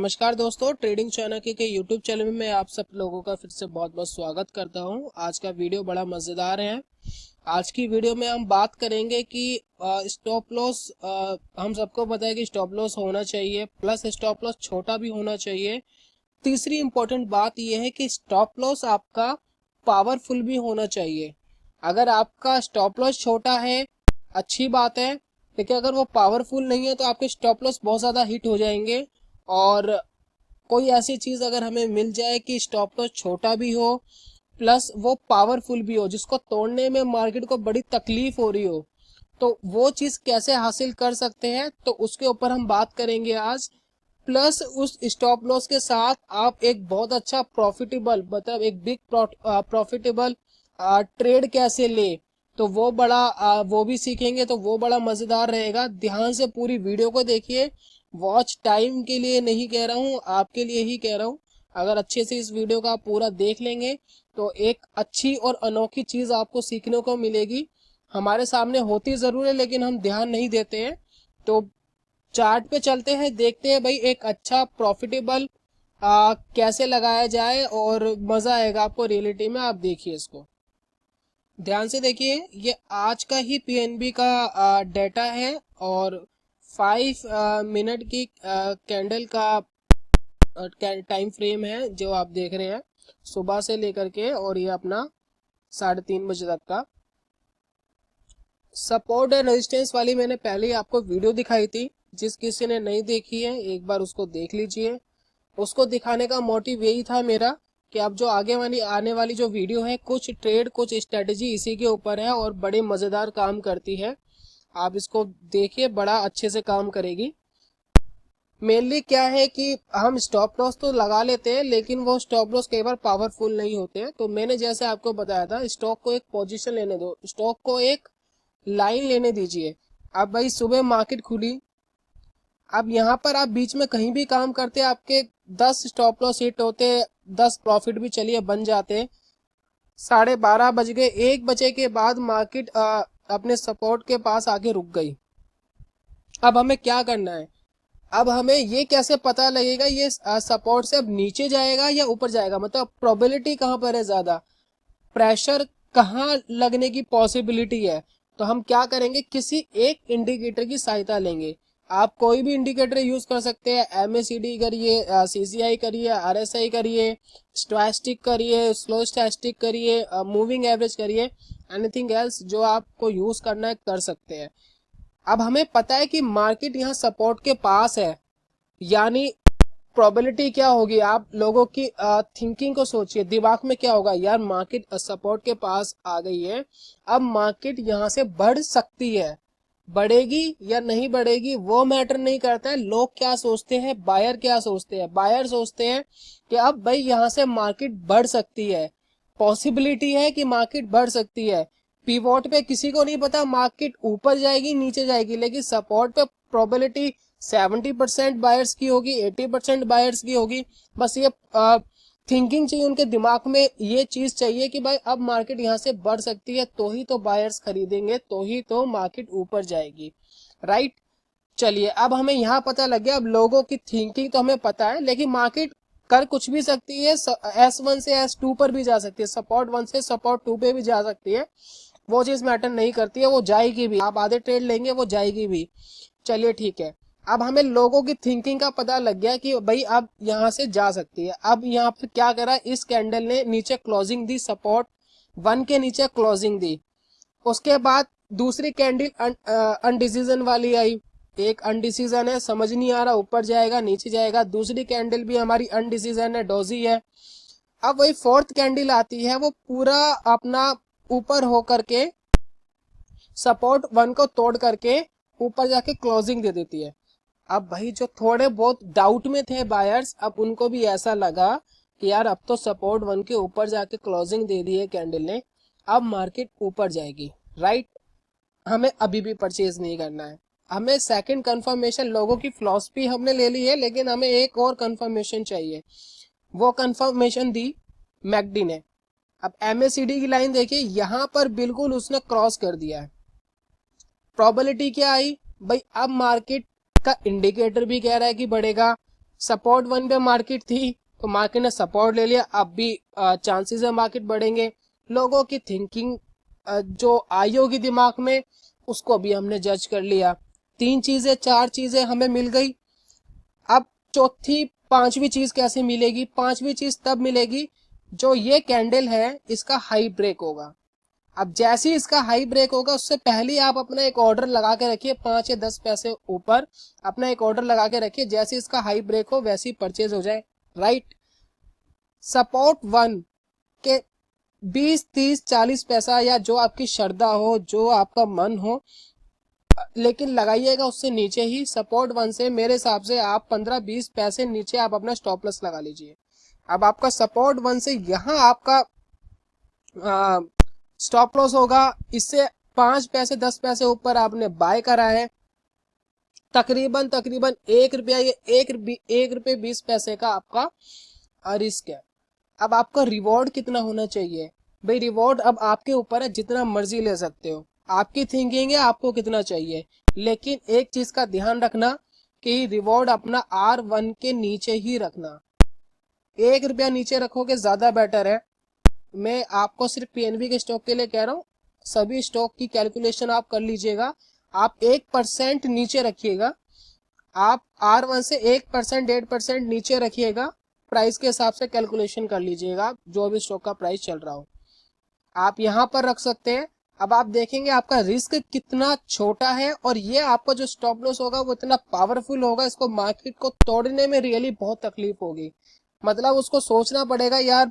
नमस्कार दोस्तों, ट्रेडिंग चाणक्य के यूट्यूब चैनल में मैं आप सब लोगों का फिर से बहुत बहुत स्वागत करता हूं। आज का वीडियो बड़ा मज़ेदार है। आज की वीडियो में हम बात करेंगे कि स्टॉप लॉस, हम सबको पता है कि स्टॉप लॉस होना चाहिए, प्लस स्टॉप लॉस छोटा भी होना चाहिए। तीसरी इंपॉर्टेंट बात यह है कि स्टॉप लॉस आपका पावरफुल भी होना चाहिए। अगर आपका स्टॉप लॉस छोटा है अच्छी बात है, लेकिन अगर वो पावरफुल नहीं है तो आपके स्टॉप लॉस बहुत ज़्यादा हिट हो जाएंगे। और कोई ऐसी चीज़ अगर हमें मिल जाए कि स्टॉप लॉस छोटा भी हो प्लस वो पावरफुल भी हो, जिसको तोड़ने में मार्केट को बड़ी तकलीफ हो रही हो, तो वो चीज़ कैसे हासिल कर सकते हैं, तो उसके ऊपर हम बात करेंगे आज। प्लस उस स्टॉप लॉस के साथ आप एक बहुत अच्छा प्रॉफिटेबल, मतलब एक बिग प्रॉफिटेबल ट्रेड कैसे ले, तो वो वो भी सीखेंगे। तो वो बड़ा मज़ेदार रहेगा। ध्यान से पूरी वीडियो को देखिए। वॉच टाइम के लिए नहीं कह रहा हूँ, आपके लिए ही कह रहा हूँ। अगर अच्छे से इस वीडियो का आप पूरा देख लेंगे तो एक अच्छी और अनोखी चीज़ आपको सीखने को मिलेगी। हमारे सामने होती ज़रूर है लेकिन हम ध्यान नहीं देते हैं। तो चार्ट पे चलते हैं, देखते हैं भाई एक अच्छा प्रॉफिटेबल कैसे लगाया जाए, और मज़ा आएगा आपको रियलिटी में। आप देखिए, इसको ध्यान से देखिए। ये आज का ही पीएनबी का डेटा है और 5 मिनट की कैंडल का टाइम फ्रेम है जो आप देख रहे हैं, सुबह से लेकर के, और ये अपना 3:30 बजे तक का सपोर्ट एंड रेजिस्टेंस वाली मैंने पहले ही आपको वीडियो दिखाई थी। जिस किसी ने नहीं देखी है एक बार उसको देख लीजिए। उसको दिखाने का मोटिव यही था मेरा कि अब जो आने वाली जो वीडियो है, कुछ ट्रेड कुछ स्ट्रेटजी इसी के ऊपर है और बड़े मज़ेदार काम करती है। आप इसको देखिए, बड़ा अच्छे से काम करेगी। मेनली क्या है कि हम स्टॉप लॉस तो लगा लेते हैं लेकिन वो स्टॉप लॉस कई बार पावरफुल नहीं होते हैं। तो मैंने जैसे आपको बताया था, स्टॉक को एक पोजीशन लेने दो, स्टॉक को एक लाइन लेने दीजिए। अब भाई सुबह मार्केट खुली, अब यहाँ पर आप बीच में कहीं भी काम करते, आपके 10 स्टॉप लॉस हिट होते, 10 प्रॉफिट भी चलिए बन जाते। 12:30 बज गए, 1 बजे के बाद मार्केट अपने सपोर्ट के पास आके रुक गई। अब हमें क्या करना है? अब हमें ये कैसे पता लगेगा ये सपोर्ट से अब नीचे जाएगा या ऊपर जाएगा, मतलब प्रोबेबिलिटी कहाँ पर है ज़्यादा, प्रेशर कहाँ लगने की पॉसिबिलिटी है। तो हम क्या करेंगे, किसी एक इंडिकेटर की सहायता लेंगे। आप कोई भी इंडिकेटर यूज कर सकते हैं, एमएसीडी करिए, सीसीआई करिए, आरएसआई करिए, स्टोचस्टिक करिए, स्लो स्टोचस्टिक करिए, मूविंग एवरेज करिए, एनीथिंग एल्स जो आपको यूज करना है कर सकते हैं। अब हमें पता है कि मार्केट यहाँ सपोर्ट के पास है, यानी प्रोबेबिलिटी क्या होगी, आप लोगों की थिंकिंग को सोचिए, दिमाग में क्या होगा, यार मार्केट सपोर्ट के पास आ गई है, अब मार्केट यहाँ से बढ़ सकती है। बढ़ेगी या नहीं बढ़ेगी वो मैटर नहीं करता है। लोग क्या सोचते हैं, बायर क्या सोचते हैं, बायर सोचते हैं कि अब भाई यहाँ से मार्केट बढ़ सकती है, पॉसिबिलिटी है कि मार्केट बढ़ सकती है। पिवोट पे किसी को नहीं पता मार्केट ऊपर जाएगी नीचे जाएगी, लेकिन सपोर्ट पे प्रोबेबिलिटी 70% बायर्स की होगी, 80% बायर्स की होगी। बस ये थिंकिंग चाहिए उनके दिमाग में, ये चीज चाहिए कि भाई अब मार्केट यहाँ से बढ़ सकती है, तो ही तो बायर्स खरीदेंगे, तो ही तो मार्केट ऊपर जाएगी। राइट, चलिए अब हमें यहाँ पता लग गया। अब लोगों की थिंकिंग तो हमें पता है, लेकिन मार्केट कर कुछ भी सकती है। S1 से S2 पर भी जा सकती है, सपोर्ट 1 से सपोर्ट 2 पे भी जा सकती है। वो चीज मैटर नहीं करती है, वो जाएगी भी। आप आधे ट्रेड लेंगे वो जाएगी भी। चलिए ठीक है, अब हमें लोगों की थिंकिंग का पता लग गया कि भाई अब यहाँ से जा सकती है। अब यहाँ पे क्या करा, इस कैंडल ने नीचे क्लोजिंग दी, सपोर्ट 1 के नीचे क्लोजिंग दी। उसके बाद दूसरी कैंडल अनडिसीजन वाली आई। एक अनडिसीजन है, समझ नहीं आ रहा ऊपर जाएगा नीचे जाएगा। दूसरी कैंडल भी हमारी अनडिसीजन है, डोजी है। अब वही फोर्थ कैंडल आती है, वो पूरा अपना ऊपर होकर के सपोर्ट 1 को तोड़ करके ऊपर जाके क्लोजिंग दे देती है। अब भाई जो थोड़े बहुत डाउट में थे बायर्स, अब उनको भी ऐसा लगा कि यार अब तो सपोर्ट 1 के ऊपर जाके क्लोजिंग दे दी है कैंडल ने, अब मार्केट ऊपर जाएगी। राइट, हमें अभी भी परचेज नहीं करना है। हमें सेकंड कंफर्मेशन, लोगों की फिलॉसफी हमने ले ली है लेकिन हमें एक और कंफर्मेशन चाहिए। वो कंफर्मेशन दी मैकडी ने। अब एमएसीडी की लाइन देखिए, यहां पर बिल्कुल उसने क्रॉस कर दिया है। प्रोबेबिलिटी क्या आई भाई, अब मार्केट का इंडिकेटर भी कह रहा है कि बढ़ेगा, सपोर्ट 1 पे मार्केट थी तो मार्केट ने सपोर्ट ले लिया, अब भी चांसेस है मार्केट बढ़ेंगे। लोगों की थिंकिंग जो आई होगी दिमाग में उसको भी हमने जज कर लिया। 3 चीजें 4 चीजें हमें मिल गई। अब चौथी पांचवी चीज कैसे मिलेगी? पांचवी चीज तब मिलेगी जो ये कैंडल है इसका हाई ब्रेक होगा। अब जैसे ही इसका हाई ब्रेक होगा उससे पहले आप अपना एक ऑर्डर लगा के रखिए, 5 या 10 पैसे ऊपर अपना एक ऑर्डर लगा के रखिए, जैसे इसका हाई ब्रेक हो वैसे ही परचेज हो जाए। राइट, सपोर्ट 1 के 20, 30, 40 पैसा या जो आपकी श्रद्धा हो, जो आपका मन हो, लेकिन लगाइएगा उससे नीचे ही। सपोर्ट 1 से मेरे हिसाब से आप 15-20 पैसे नीचे आप अपना स्टॉप लॉस लगा लीजिए। अब आपका सपोर्ट 1 से यहाँ आपका स्टॉप लॉस होगा, इससे 5 पैसे 10 पैसे ऊपर आपने बाय करा है, तकरीबन 1 रुपया या 1 रुपये 20 पैसे का आपका रिस्क है। अब आपका रिवॉर्ड कितना होना चाहिए? भाई रिवॉर्ड अब आपके ऊपर है, जितना मर्जी ले सकते हो, आपकी थिंकिंग है आपको कितना चाहिए। लेकिन एक चीज का ध्यान रखना कि रिवॉर्ड अपना R1 के नीचे ही रखना। 1 रुपया नीचे रखोगे ज्यादा बेटर है। मैं आपको सिर्फ पीएनबी के स्टॉक के लिए कह रहा हूँ, सभी स्टॉक की कैलकुलेशन आप कर लीजिएगा। आप 1% नीचे रखिएगा, आप R1 से 1% 1.5% नीचे रखिएगा, प्राइस के हिसाब से कैलकुलेशन कर लीजिएगा जो भी स्टॉक का प्राइस चल रहा हो आप यहाँ पर रख सकते हैं। अब आप देखेंगे आपका रिस्क कितना छोटा है और ये आपका जो स्टॉप लॉस होगा वो इतना पावरफुल होगा, इसको मार्केट को तोड़ने में रियली बहुत तकलीफ होगी। मतलब उसको सोचना पड़ेगा यार,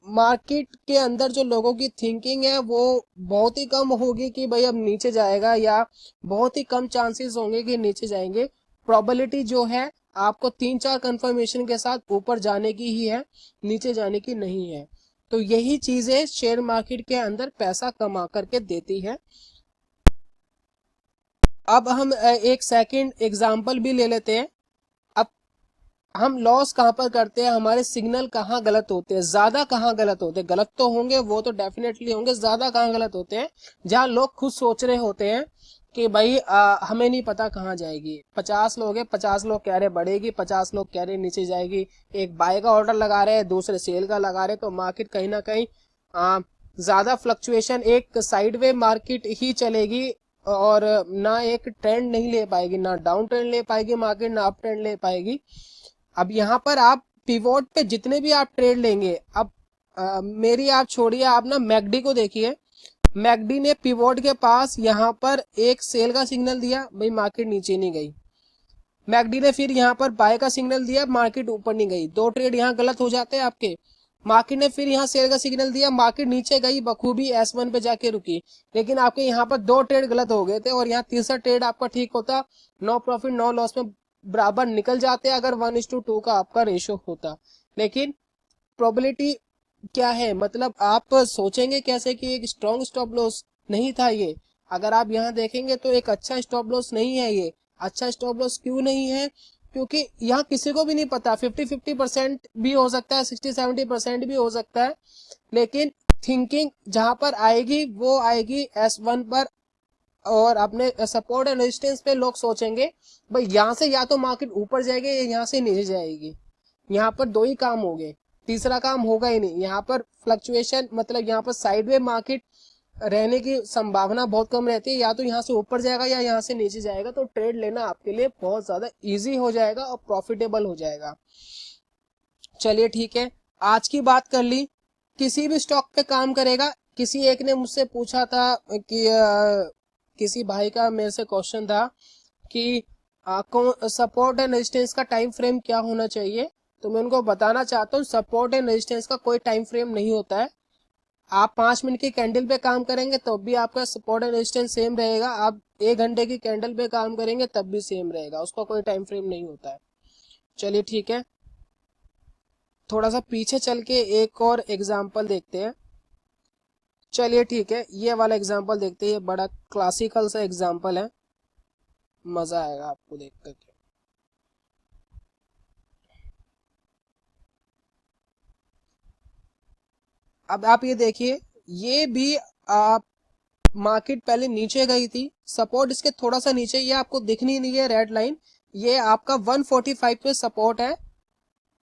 मार्केट के अंदर जो लोगों की थिंकिंग है वो बहुत ही कम होगी कि भाई अब नीचे जाएगा, या बहुत ही कम चांसेस होंगे कि नीचे जाएंगे। प्रोबेबिलिटी जो है आपको 3-4 कंफर्मेशन के साथ ऊपर जाने की ही है, नीचे जाने की नहीं है। तो यही चीजें शेयर मार्केट के अंदर पैसा कमा करके देती है। अब हम एक सेकंड एग्जांपल भी ले लेते हैं। अब हम लॉस कहाँ पर करते हैं, हमारे सिग्नल कहाँ गलत होते हैं, ज्यादा कहाँ गलत होते हैं? गलत तो होंगे, वो तो डेफिनेटली होंगे, ज्यादा कहाँ गलत होते हैं? जहाँ लोग खुद सोच रहे होते हैं कि भाई हमें नहीं पता कहाँ जाएगी। 50 लोग हैं, 50 लोग कह रहे बढ़ेगी, 50 लोग कह रहे नीचे जाएगी, एक बाय का ऑर्डर लगा रहे हैं, दूसरे सेल का लगा रहे हैं, तो मार्केट कहीं ना कहीं ज्यादा फ्लक्चुएशन, एक साइडवे मार्केट ही चलेगी और ना एक ट्रेंड नहीं ले पाएगी, ना डाउन ट्रेंड ले पाएगी मार्केट, ना अप ट्रेंड ले पाएगी। अब यहाँ पर आप पिवोट पे जितने भी आप ट्रेड लेंगे, अब मेरी आप छोड़िए, आप ना मैकडी को देखिए। मैकडी ने पिवोट के पास यहाँ पर एक सेल का सिग्नल दिया, भाई मार्केट नीचे नहीं गई। मैकडी ने फिर यहाँ पर बाय का सिग्नल दिया, मार्केट ऊपर नहीं गई। 2 ट्रेड यहाँ गलत हो जाते हैं आपके। मार्केट ने फिर यहाँ सेल का सिग्नल दिया, मार्केट नीचे गई, बखूबी S1 पे जाके रुकी, लेकिन आपके यहाँ पर 2 ट्रेड गलत हो गए थे और यहाँ तीसरा ट्रेड आपका ठीक होता, नो प्रॉफिट नो लॉस में बराबर निकल जाते अगर 1:2 का आपका रेशो होता। लेकिन प्रोबेबिलिटी क्या है, मतलब आप सोचेंगे कैसे कि एक स्ट्रॉन्ग स्टॉप लॉस नहीं था ये। अगर आप यहाँ देखेंगे तो एक अच्छा स्टॉप लॉस नहीं है ये। अच्छा स्टॉप लॉस क्यों नहीं है? क्योंकि यहाँ किसी को भी नहीं पता, 50-50% भी हो सकता है, 60-70% भी हो सकता है, लेकिन थिंकिंग जहां पर आएगी वो आएगी S1 पर, और अपने सपोर्ट एंड रेजिस्टेंस पे लोग सोचेंगे भाई यहाँ से या तो मार्केट ऊपर जाएगी या यहाँ से नीचे जाएगी। यहाँ पर 2 ही काम हो गए, तीसरा काम होगा ही नहीं। यहाँ पर फ्लक्चुएशन, मतलब यहाँ पर साइडवे मार्केट रहने की संभावना बहुत कम रहती है, या तो यहाँ से ऊपर जाएगा या यहाँ से नीचे जाएगा। तो ट्रेड लेना आपके लिए बहुत ज्यादा इजी हो जाएगा और प्रॉफिटेबल हो जाएगा। चलिए ठीक है, आज की बात कर ली। किसी भी स्टॉक पे काम करेगा। किसी एक ने मुझसे पूछा था कि किसी भाई का मेरे से क्वेश्चन था कि सपोर्ट एंड रेजिस्टेंस का टाइम फ्रेम क्या होना चाहिए। तो मैं उनको बताना चाहता हूँ, सपोर्ट एंड रेजिस्टेंस का कोई टाइम फ्रेम नहीं होता है। आप 5 मिनट की कैंडल पे काम करेंगे तब भी आपका सपोर्ट एंड रेजिस्टेंस सेम रहेगा, आप 1 घंटे की कैंडल पे काम करेंगे तब भी सेम रहेगा, उसका कोई टाइम फ्रेम नहीं होता है। चलिए ठीक है, थोड़ा सा पीछे चल के एक और एग्जाम्पल देखते हैं। चलिए ठीक है, ये वाला एग्जाम्पल देखते हैं, ये बड़ा क्लासिकल सा एग्जाम्पल है, मजा आएगा आपको देख करके। अब आप ये देखिए, ये भी आप मार्केट पहले नीचे गई थी, सपोर्ट इसके थोड़ा सा नीचे, ये आपको दिखनी नहीं है रेड लाइन, ये आपका 145 पे सपोर्ट है।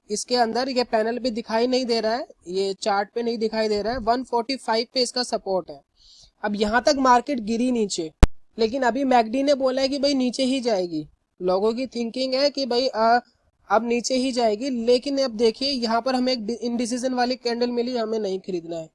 इसके अंदर ये पैनल पे दिखाई नहीं दे रहा है, ये चार्ट पे नहीं दिखाई दे रहा है, 145 पे इसका सपोर्ट है। अब यहाँ तक मार्केट गिरी नीचे, लेकिन अभी मैकडी ने बोला है कि भाई नीचे ही जाएगी। लोगों की थिंकिंग है कि भाई अब नीचे ही जाएगी, लेकिन अब देखिए यहाँ पर हमें एक इनडिसीजन वाली कैंडल मिली, हमें नहीं खरीदना है।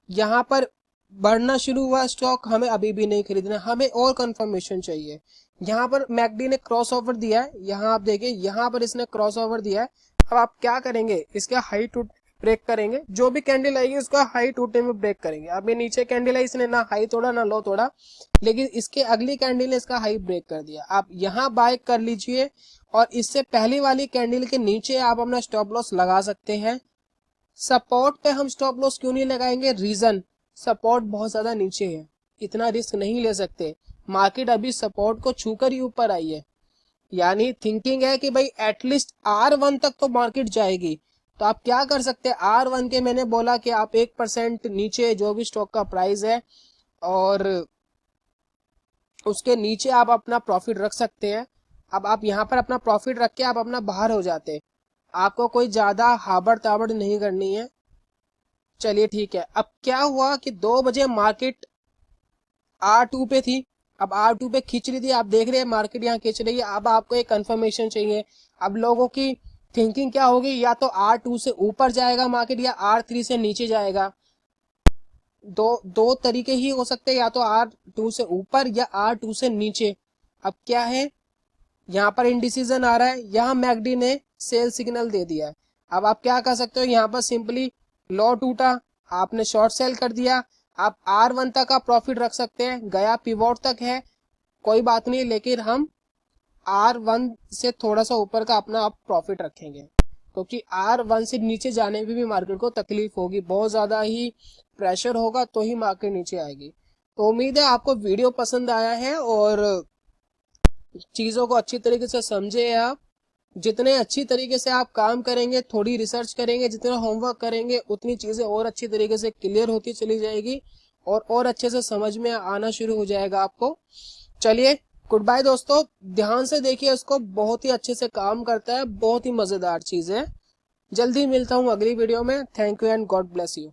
यहाँ पर बढ़ना शुरू हुआ स्टॉक, हमें अभी भी नहीं खरीदना, हमें और कंफर्मेशन चाहिए। यहाँ पर मैकडी ने क्रॉस ओवर दिया है, यहाँ आप देखिए यहाँ पर इसने क्रॉस ओवर दिया है। अब आप क्या करेंगे, इसका हाई टूट ब्रेक करेंगे, जो भी कैंडल आएगी उसका हाई टूटने में ब्रेक करेंगे। अब ये नीचे कैंडल है, इसने ना हाई तोड़ा ना लो तोड़ा, लेकिन इसके अगली कैंडल ने इसका हाई ब्रेक कर दिया। आप यहाँ बाय कर लीजिए, और इससे पहली वाली कैंडल के नीचे आप अपना स्टॉप लॉस लगा सकते हैं। सपोर्ट पे हम स्टॉप लॉस क्यों नहीं लगाएंगे, रीजन सपोर्ट बहुत ज्यादा नीचे है, इतना रिस्क नहीं ले सकते। मार्केट अभी सपोर्ट को छूकर ही ऊपर आई है, यानी थिंकिंग है कि भाई एटलीस्ट R1 तक तो मार्केट जाएगी। तो आप क्या कर सकते हैं, R1 के मैंने बोला कि आप 1% नीचे जो भी स्टॉक का प्राइस है और उसके नीचे आप अपना प्रॉफिट रख सकते हैं। अब आप यहाँ पर अपना प्रॉफिट रख के आप अपना बाहर हो जाते, आपको कोई ज्यादा हाबड़ ताबड़ नहीं करनी है। चलिए ठीक है। अब क्या हुआ कि 2 बजे मार्केट R2 पे थी, अब R2 पे खींच रही थी, आप देख रहे हैं मार्केट यहाँ खींच रही है। अब आपको एक कंफर्मेशन चाहिए। अब लोगों की थिंकिंग क्या होगी, या तो R2 से ऊपर जाएगा मार्केट या R3 से नीचे जाएगा। दो तरीके ही हो सकते हैं, या तो R2 से ऊपर या R2 से नीचे। अब क्या है, यहाँ पर इनडिसीजन आ रहा है, यहाँ मैकडी ने सेल सिग्नल दे दिया है। अब आप क्या कर सकते हो, यहाँ पर सिंपली लो टूटा, आपने शॉर्ट सेल कर दिया, आप R1 तक का प्रॉफिट रख सकते हैं। गया पिवोट तक है, कोई बात नहीं, लेकिन हम R1 से थोड़ा सा ऊपर का अपना आप प्रॉफिट रखेंगे, क्योंकि R1 से नीचे जाने में भी मार्केट को तकलीफ होगी, बहुत ज्यादा ही प्रेशर होगा, तो ही मार्केट नीचे आएगी। तो उम्मीद है आपको वीडियो पसंद आया है और चीजों को अच्छी तरीके से समझे आप। जितने अच्छी तरीके से आप काम करेंगे, थोड़ी रिसर्च करेंगे, जितना होमवर्क करेंगे, उतनी चीजें और अच्छी तरीके से क्लियर होती चली जाएगी और अच्छे से समझ में आना शुरू हो जाएगा आपको। चलिए गुड बाय दोस्तों, ध्यान से देखिए इसको, बहुत ही अच्छे से काम करता है, बहुत ही मजेदार चीज है। जल्दी मिलता हूँ अगली वीडियो में। Thank you and God bless you.